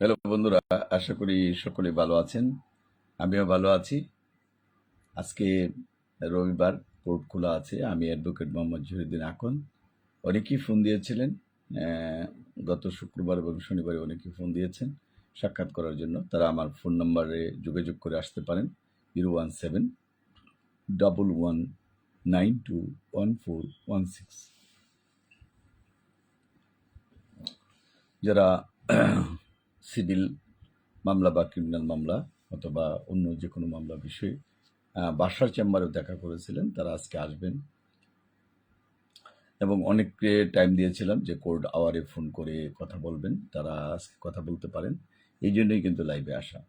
Hello বন্ধুরা, আশা করি সকলে ভালো আছেন। আমিও ভালো আছি। আজকে রবিবার, কোর্ট খোলা আছে। আমি অ্যাডভোকেট মোহাম্মদ জহিরুদ্দিন আকন। অনেকেই ফোন দিয়েছিলেন। গত শুক্রবার এবং শনিবারে অনেকেই ফোন দিয়েছেন সাক্ষাৎ করার জন্য। তারা আমার ফোন নম্বরে যোগাযোগ করে আসতে পারেন 017-1192-1416। যারা সিভিল মামলা বা ক্রিমিনাল মামলা অথবা অন্য যে কোনো মামলা বিষয়ে বাসার চেম্বারেও দেখা করেছিলেন, তারা আজকে আসবেন। এবং অনেককে টাইম দিয়েছিলাম যে কোর্ট আওয়ারে ফোন করে কথা বলবেন, তারা আজকে কথা বলতে পারেন। এই জন্যই কিন্তু লাইভে আসা।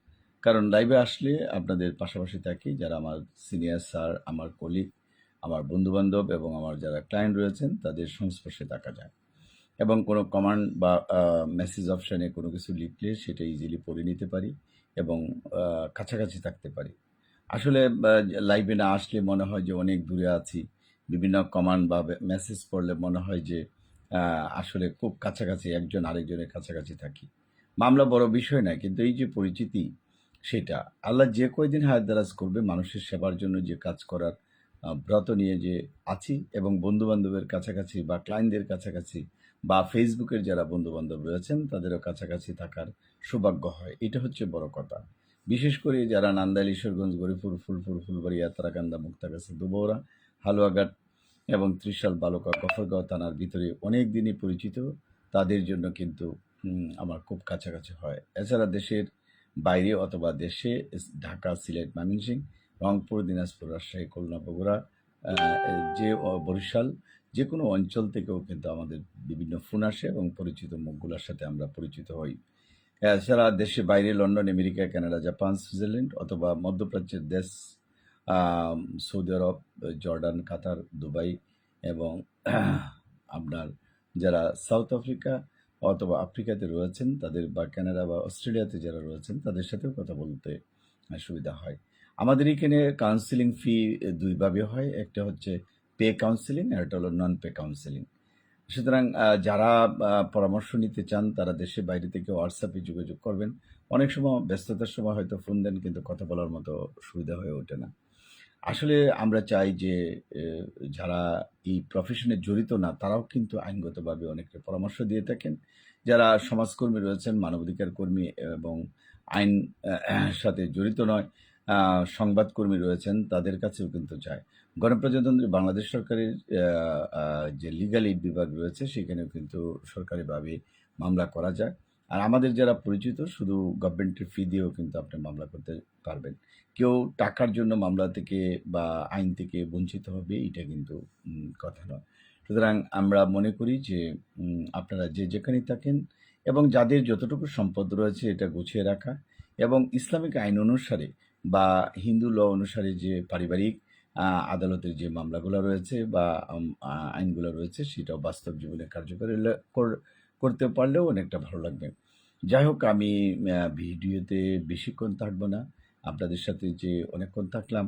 কারণ লাইভে আসলে আপনাদের পাশাপাশি থাকি যারা আমার সিনিয়র স্যার, আমার কলিগ, আমার বন্ধুবান্ধব এবং আমার যারা ক্লায়েন্ট রয়েছেন তাদের সংস্পর্শে থাকা যায়। এবং কোনো কমান্ড বা মেসেজ অপশানে কোনো কিছু লিখলে সেটা ইজিলি পড়ে নিতে পারি এবং কাছাকাছি থাকতে পারি। আসলে লাইভে না আসলে মনে হয় যে অনেক দূরে আছি। বিভিন্ন কমান্ড বা মেসেজ পড়লে মনে হয় যে আসলে খুব কাছাকাছি, একজন আরেকজনের কাছাকাছি থাকি। মামলা বড় বিষয় না, কিন্তু এই যে পরিচিতি, সেটা আল্লাহ যে কয়দিন হায়াত দারাজ করবে মানুষের সেবার জন্য যে কাজ করার ব্রত নিয়ে যে আছি এবং বন্ধুবান্ধবের কাছাকাছি বা ক্লায়েন্টদের কাছাকাছি বা ফেসবুকের যারা বন্ধুবান্ধব রয়েছেন তাদেরও কাছাকাছি থাকার সৌভাগ্য হয়। এটা হচ্ছে বড় কথা। বিশেষ করে যারা নান্দাইল, ঈশ্বরগঞ্জ, গরিপুর, ফুলপুর, ফুলবাড়িয়া, তারাকান্দা, মুক্তাগাছা, দুবৌরা, হালুয়াঘাট এবং ত্রিশাল, বালুকা, গফরগাঁও থানার ভিতরে অনেক দিনই পরিচিত, তাদের জন্য কিন্তু আমার খুব কাছাকাছি হয়। এছাড়া দেশের বাইরে অথবা দেশে ঢাকা, সিলেট, ময়মনসিংহ, রংপুর, দিনাজপুর, রাজশাহী, খুলনা, বগুড়া, বরিশাল, যে কোনো অঞ্চল থেকেও কিন্তু আমাদের বিভিন্ন ফোন আসে এবং পরিচিত মুখগুলোর সাথে আমরা পরিচিত হই। এছাড়া দেশের বাইরে London, America, Canada, Japan, Switzerland অথবা মধ্যপ্রাচ্যের দেশ, আম সৌদি আরব, জর্ডান, কাতার, দুবাই এবং আপনার যারা সাউথ আফ্রিকা অথবা আফ্রিকাতে রয়েছেন তাদের, বা কানাডা বা অস্ট্রেলিয়াতে যারা রয়েছেন তাদের সাথেও কথা বলতে সুবিধা হয়। আমাদের এখানে কাউন্সেলিং ফি দুইভাবে হয়। একটা হচ্ছে পে কাউন্সেলিং আর একটা হলো নন পে কাউন্সেলিং। সুতরাং যারা পরামর্শ নিতে চান তারা দেশের বাইরে থেকে হোয়াটসঅ্যাপে যোগাযোগ করবেন। অনেক সময় ব্যস্ততার সময় হয়তো ফোন দেন কিন্তু কথা বলার মতো সুবিধা হয়ে ওঠে না। আসলে আমরা চাই যে এ যারা এই প্রফেশনে জড়িত না তারাও কিন্তু আইনগতভাবে অনেককে পরামর্শ দিয়ে থাকেন। যারা সমাজকর্মী রয়েছেন, মানবাধিকার কর্মী এবং আইন সাথে জড়িত নয়, আ সংবাদকর্মী রয়েছেন, তাদের কাছেও কিন্তু যায়। গণপ্রজাতন্ত্রী বাংলাদেশ সরকারের আ আ যে লিগ্যাল এইড বিভাগ রয়েছে সেখানেও কিন্তু সরকারিভাবে মামলা করা যায়। আর আমাদের যারা পরিচিত শুধু গভর্নমেন্টের ফি দিয়েও কিন্তু আপনি মামলা করতে পারবেন। কেউ টাকার জন্য মামলা থেকে বা আইন থেকে বঞ্চিত হবে এটা কিন্তু কথা নয়। সুতরাং আমরা মনে করি যে আপনারা যে যেখানেই থাকেন এবং যাদের যতটুকু সম্পদ রয়েছে এটা গুছিয়ে রাখা এবং ইসলামিক আইন অনুসারে বা হিন্দু ল অনুসারে যে পারিবারিক আদালতের যে মামলাগুলো রয়েছে বা আইনগুলো রয়েছে সেটাও বাস্তব জীবনে কার্যকরী করতে পারলেও অনেকটা ভালো লাগবে। যাই হোক, আমি ভিডিওতে বেশিক্ষণ থাকবো না। আপনাদের সাথে যে অনেকক্ষণ থাকলাম,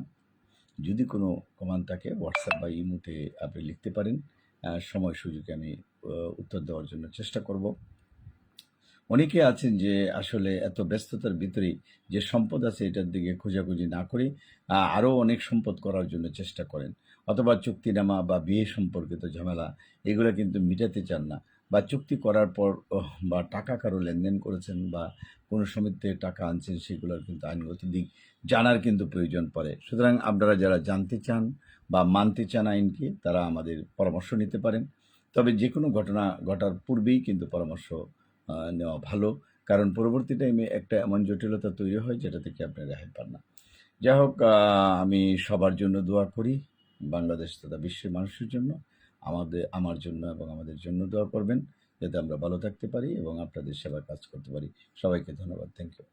যদি কোনো কমান্ড থাকে হোয়াটসঅ্যাপ বা ইমোতে আপনি লিখতে পারেন। সময় সুযোগে আমি উত্তর দেওয়ার জন্য চেষ্টা করব। অনেকে আছেন যে আসলে এত ব্যস্ততার ভিতরেই যে সম্পদ আছে এটার দিকে খোঁজাখুঁজি না করে আরও অনেক সম্পদ করার জন্য চেষ্টা করেন, অথবা চুক্তিনামা বা বিয়ে সম্পর্কিত ঝামেলা এগুলো কিন্তু মিটাতে চান না, বা চুক্তি করার পর বা টাকা কারো লেনদেন করেছেন বা কোনো সময় থেকে টাকা আনছেন সেগুলোর কিন্তু আইনগত দিক জানার কিন্তু প্রয়োজন পড়ে। সুতরাং আপনারা যারা জানতে চান বা মানতে চান আইনকে তারা আমাদের পরামর্শ নিতে পারেন। তবে যে কোনো ঘটনা ঘটার পূর্বেই কিন্তু পরামর্শ নেওয়া ভালো। কারণ পরবর্তী টাইমে একটা এমন জটিলতা তৈরি হয় যেটা থেকে আপনি রেহাই পান না। যাই হোক, আমি সবার জন্য দোয়া করি। বাংলাদেশ তথা বিশ্বের মানুষের জন্য, আমার জন্য এবং আমাদের জন্য দোয়া করবেন যাতে আমরা ভালো থাকতে পারি এবং আপনাদের সেবার কাজ করতে পারি। সবাইকে ধন্যবাদ। Thank you.